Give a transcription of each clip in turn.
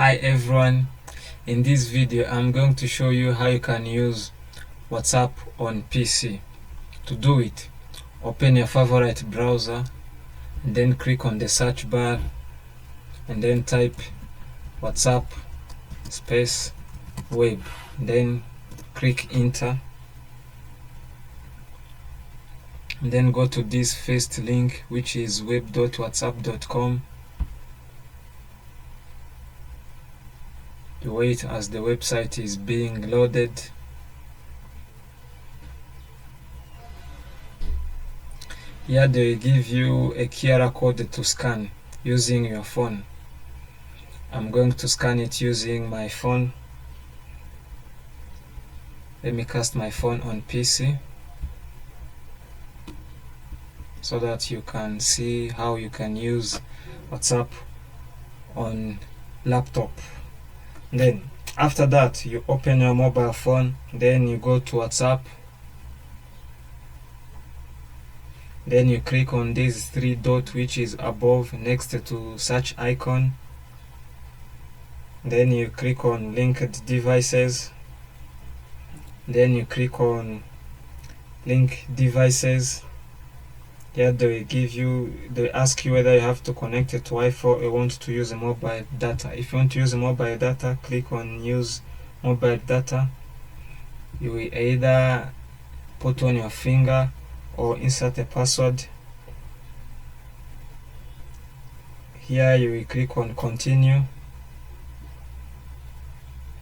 Hi everyone, in this video I'm going to show you how you can use WhatsApp on PC. To do it, open your favorite browser and then click on the search bar and then type WhatsApp space web, then click enter and then go to this first link, which is web.whatsapp.com. You wait as the website is being loaded. Here they give you a QR code to scan using your phone. I'm going to scan it using my phone. Let me cast my phone on PC so that you can see how you can use WhatsApp on laptop. Then after that, you open your mobile phone, then you go to WhatsApp, then you click on this three dot which is above next to search icon, then you click on linked devices, then you click on link devices. Here they ask you whether you have to connect it to Wi-Fi or you want to use a mobile data. If you want to use a mobile data, click on use mobile data. You will either put on your finger or insert a password. Here you will click on continue.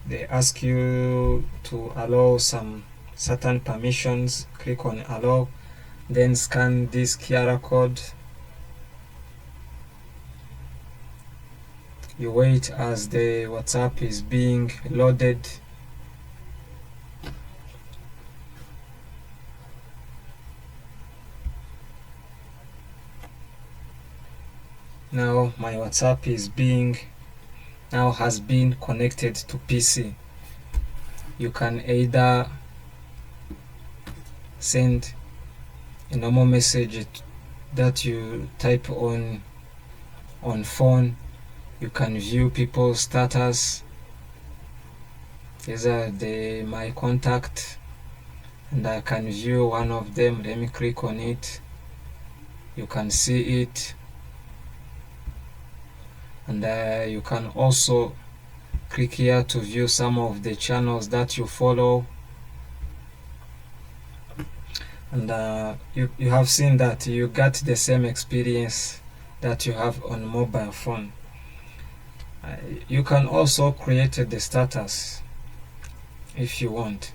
They ask you to allow some certain permissions. Click on allow, then scan this QR code. You wait as the WhatsApp is being loaded. Now my WhatsApp has been connected to PC. You can either send a normal message that you type on phone. You can view people's status. These are my contact, and I can view one of them. Let me click on it. You can see it, and you can also click here to view some of the channels that you follow. And you have seen that you got the same experience that you have on mobile phone. You can also create the status if you want.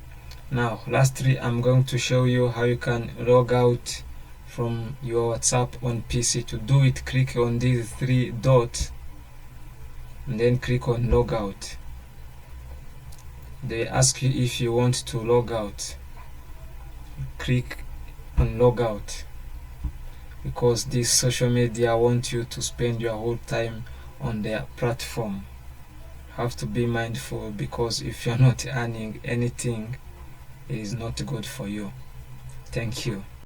Now lastly, I'm going to show you how you can log out from your WhatsApp on PC. To do it, click on these three dots and then click on log out. They ask you if you want to log out. Click on log out, because this social media want you to spend your whole time on their platform. Have to be mindful, because if you're not earning anything, it is not good for you. Thank you.